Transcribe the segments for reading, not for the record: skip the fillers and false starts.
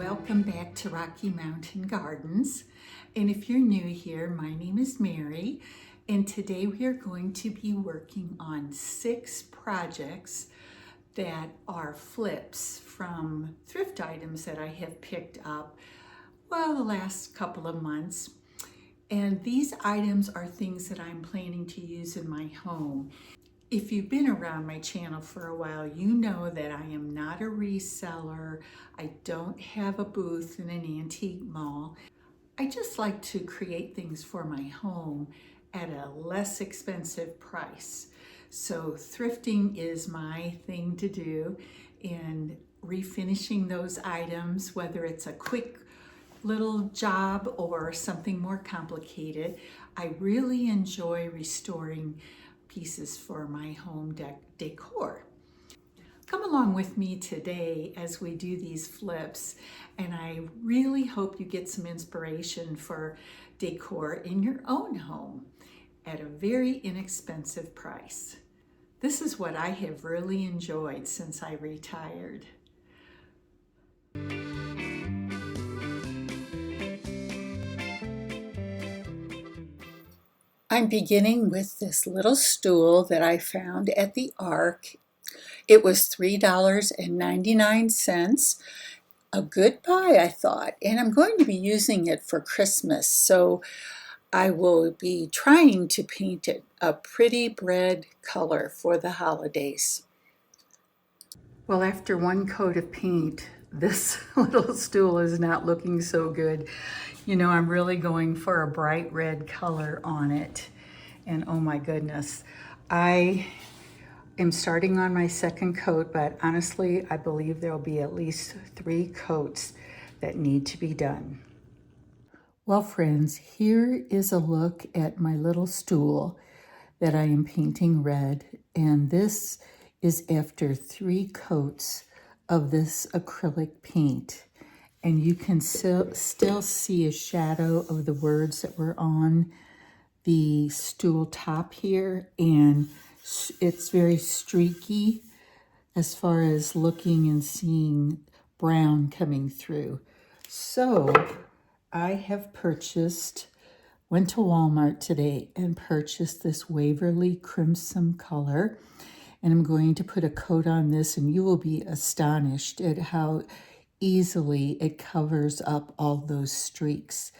Welcome back to Rocky Mountain Gardens. And if you're new here, my name is Mary, and today we are going to be working on 6 projects that are flips from thrift items that I have picked up, the last couple of months. And these items are things that I'm planning to use in my home. If you've been around my channel for a while, you know that I am not a reseller. I don't have a booth in an antique mall. I just like to create things for my home at a less expensive price. So thrifting is my thing to do, and refinishing those items, whether it's a quick little job or something more complicated. I really enjoy restoring pieces for my home decor. Come along with me today as we do these flips, and I really hope you get some inspiration for decor in your own home at a very inexpensive price. This is what I have really enjoyed since I retired. I'm beginning with this little stool that I found at the Ark. It was $3.99. A good buy, I thought, and I'm going to be using it for Christmas, so I will be trying to paint it a pretty red color for the holidays. Well, after one coat of paint, this little stool is not looking so good. You know, I'm really going for a bright red color on it. And oh my goodness, I am starting on my second coat, but honestly, I believe there'll be at least 3 coats that need to be done. Well, friends, here is a look at my little stool that I am painting red. And this is after 3 coats of this acrylic paint. And you can still see a shadow of the words that were on the stool top here, and it's very streaky as far as looking and seeing brown coming through. So I have went to Walmart today and purchased this Waverly Crimson color, and I'm going to put a coat on this, and you will be astonished at how easily it covers up all those streaks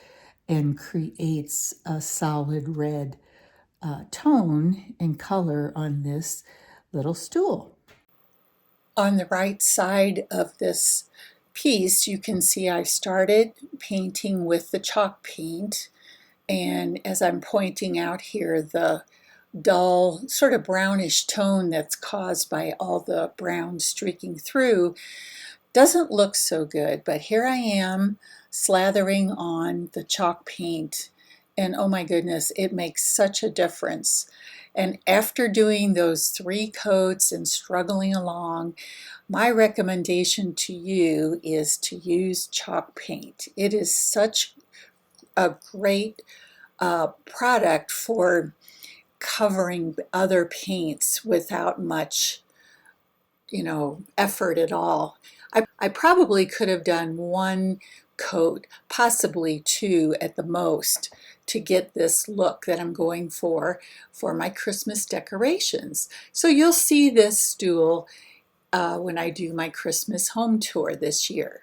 and creates a solid red tone and color on this little stool. On the right side of this piece, you can see I started painting with the chalk paint, and as I'm pointing out here, the dull sort of brownish tone that's caused by all the brown streaking through doesn't look so good, but here I am slathering on the chalk paint, and oh my goodness, it makes such a difference. And after doing those 3 coats and struggling along, my recommendation to you is to use chalk paint. It is such a great product for covering other paints without much, effort at all. I probably could have done 1 coat, possibly 2 at the most, to get this look that I'm going for my Christmas decorations. So you'll see this stool when I do my Christmas home tour this year.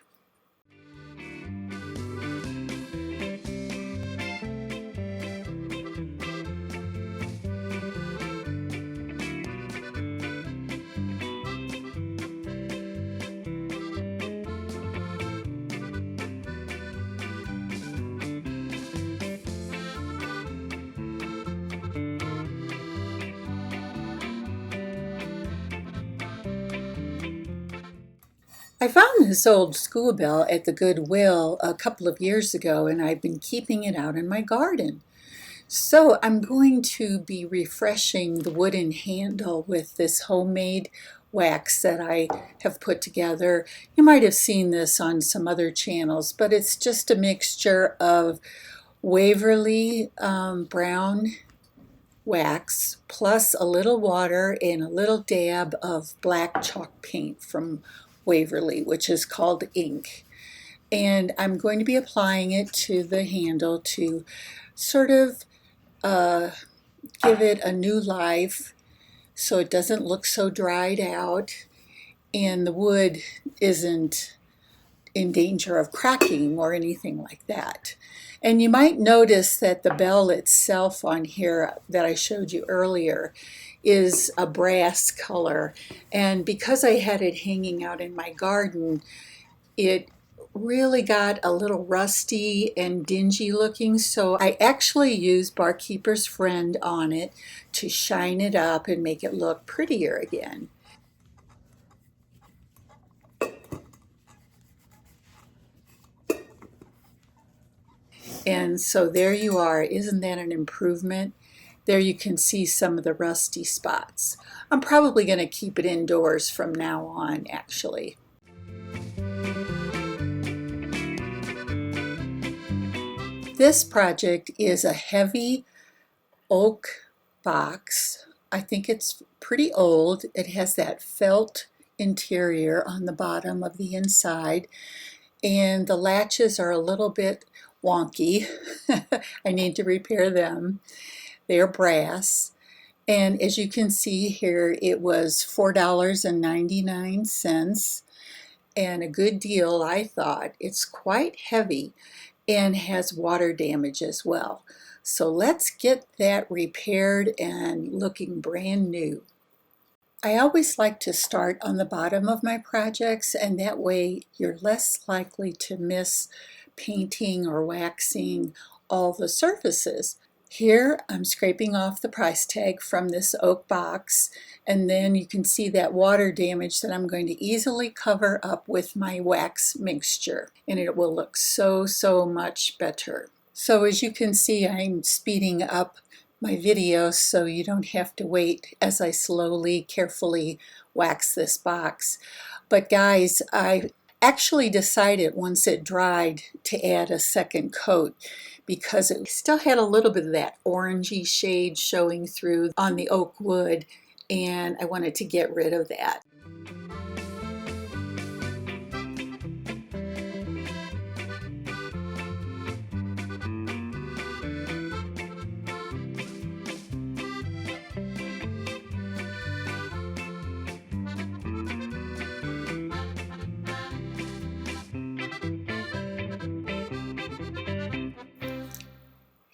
I found this old school bell at the Goodwill a couple of years ago, and I've been keeping it out in my garden. So I'm going to be refreshing the wooden handle with this homemade wax that I have put together. You might have seen this on some other channels, but it's just a mixture of Waverly brown wax plus a little water and a little dab of black chalk paint from Waverly, which is called ink. And I'm going to be applying it to the handle to sort of give it a new life so it doesn't look so dried out and the wood isn't in danger of cracking or anything like that. And you might notice that the bell itself on here that I showed you earlier is a brass color. And because I had it hanging out in my garden, it really got a little rusty and dingy looking, so I actually used Barkeeper's Friend on it to shine it up and make it look prettier again. And so there you are. Isn't that an improvement? There you can see some of the rusty spots. I'm probably going to keep it indoors from now on, actually. This project is a heavy oak box. I think it's pretty old. It has that felt interior on the bottom of the inside, and the latches are a little bit wonky. I need to repair them. They're brass. And as you can see here, it was $4.99 and a good deal, I thought. It's quite heavy and has water damage as well. So let's get that repaired and looking brand new. I always like to start on the bottom of my projects, and that way you're less likely to miss painting or waxing all the surfaces. Here I'm scraping off the price tag from this oak box, and then you can see that water damage that I'm going to easily cover up with my wax mixture, and it will look so much better. So as you can see, I'm speeding up my video so you don't have to wait as I slowly, carefully wax this box. But guys, I actually decided once it dried to add a second coat because it still had a little bit of that orangey shade showing through on the oak wood, and I wanted to get rid of that.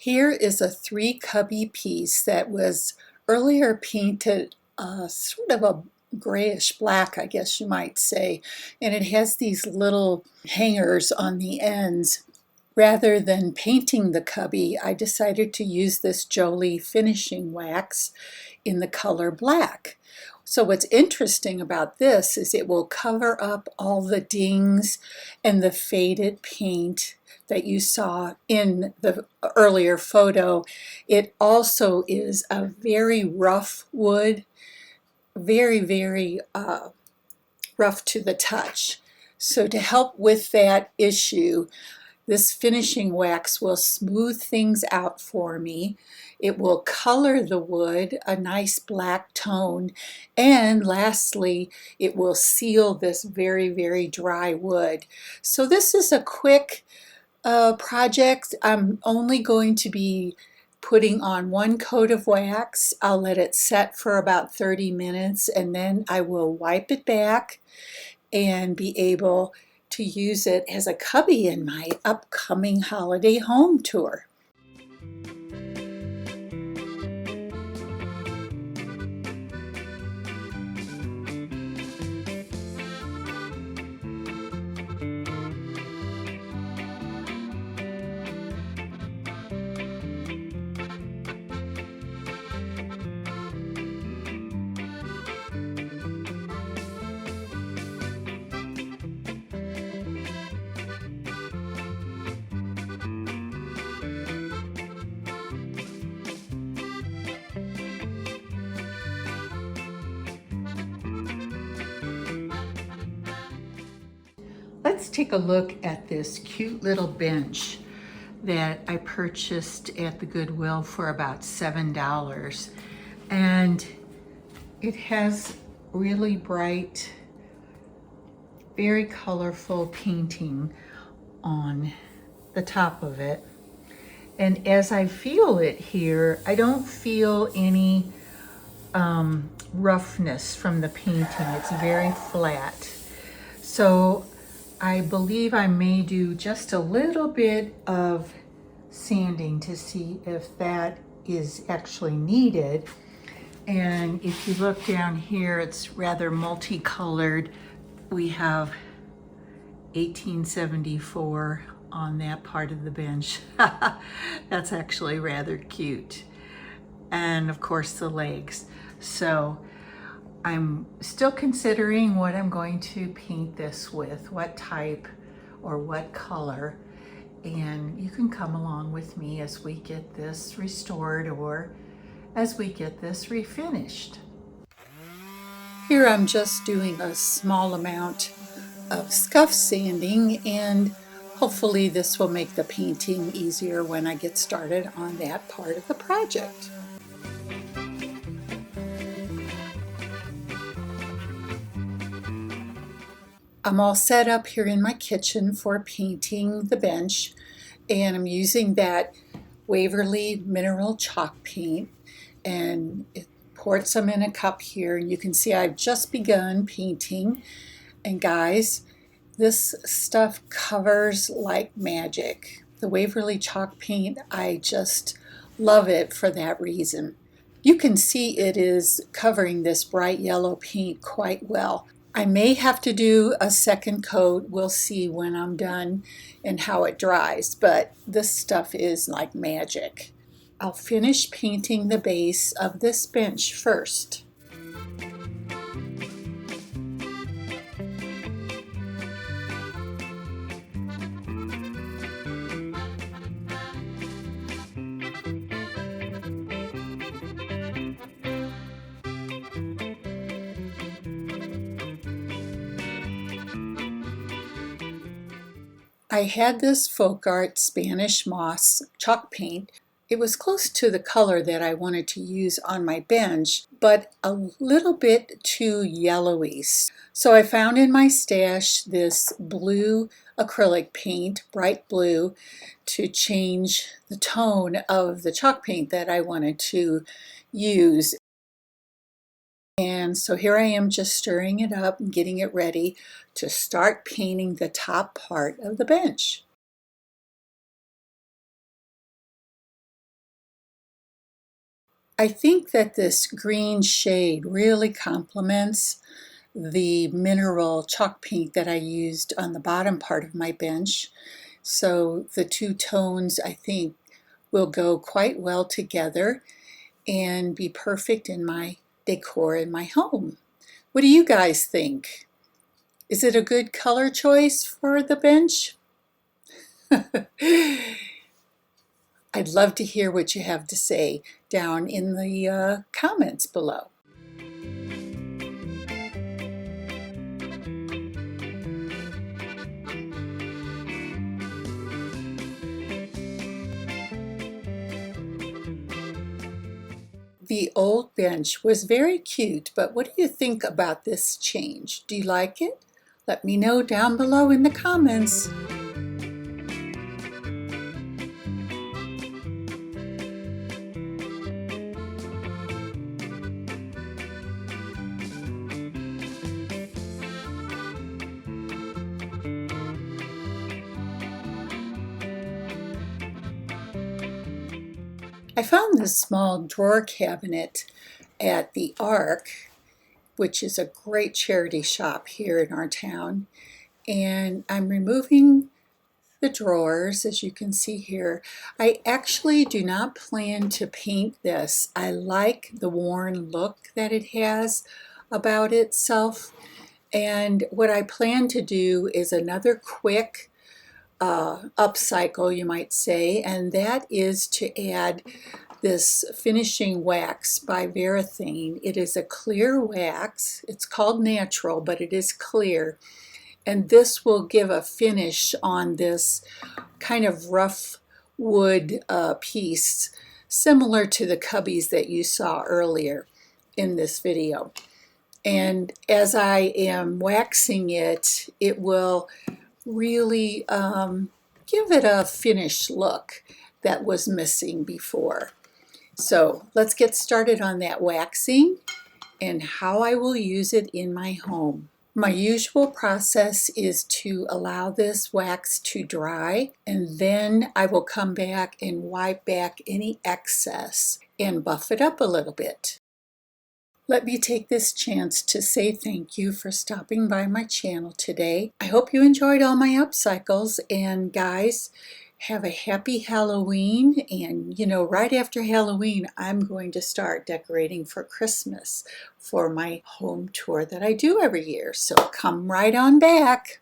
Here is a 3 cubby piece that was earlier painted sort of a grayish black, I guess you might say, and it has these little hangers on the ends. Rather than painting the cubby, I decided to use this Jolie finishing wax in the color black. So what's interesting about this is it will cover up all the dings and the faded paint that you saw in the earlier photo. It also is a very rough wood, very rough to the touch. So to help with that issue, this finishing wax will smooth things out for me. It will color the wood a nice black tone. And lastly, it will seal this very dry wood. So this is a quick project. I'm only going to be putting on 1 coat of wax. I'll let it set for about 30 minutes and then I will wipe it back and be able to use it as a cubby in my upcoming holiday home tour. Let's take a look at this cute little bench that I purchased at the Goodwill for about $7. And it has really bright, very colorful painting on the top of it. And as I feel it here, I don't feel any roughness from the painting. It's very flat. So I believe I may do just a little bit of sanding to see if that is actually needed. And if you look down here, it's rather multicolored. We have 1874 on that part of the bench. That's actually rather cute. And of course the legs. So I'm still considering what I'm going to paint this with, what type or what color. And you can come along with me as we get this restored or as we get this refinished. Here I'm just doing a small amount of scuff sanding, and hopefully this will make the painting easier when I get started on that part of the project. I'm all set up here in my kitchen for painting the bench, and I'm using that Waverly mineral chalk paint, and it poured some in a cup here, and you can see I've just begun painting. And guys, this stuff covers like magic. The Waverly chalk paint, I just love it for that reason. You can see it is covering this bright yellow paint quite well. I may have to do a second coat. We'll see when I'm done and how it dries, but this stuff is like magic. I'll finish painting the base of this bench first. I had this folk art Spanish moss chalk paint. It was close to the color that I wanted to use on my bench, but a little bit too yellowy. So I found in my stash this blue acrylic paint, bright blue, to change the tone of the chalk paint that I wanted to use. And so here I am just stirring it up and getting it ready to start painting the top part of the bench. I think that this green shade really complements the mineral chalk paint that I used on the bottom part of my bench. So the two tones, I think, will go quite well together and be perfect in my decor in my home. What do you guys think? Is it a good color choice for the bench? I'd love to hear what you have to say down in the comments below. The old bench was very cute, but what do you think about this change? Do you like it? Let me know down below in the comments. I found this small drawer cabinet at the Ark, which is a great charity shop here in our town, and I'm removing the drawers, as you can see here. I actually do not plan to paint this. I like the worn look that it has about itself, and what I plan to do is another quick upcycle, you might say, and that is to add this finishing wax by Varathane. It is a clear wax. It's called natural, but it is clear, and this will give a finish on this kind of rough wood piece, similar to the cubbies that you saw earlier in this video. And as I am waxing it, it will really give it a finished look that was missing before. So let's get started on that waxing and how I will use it in my home. My usual process is to allow this wax to dry, and then I will come back and wipe back any excess and buff it up a little bit. Let me take this chance to say thank you for stopping by my channel today. I hope you enjoyed all my upcycles, and guys, have a happy Halloween. And right after Halloween, I'm going to start decorating for Christmas for my home tour that I do every year. So come right on back.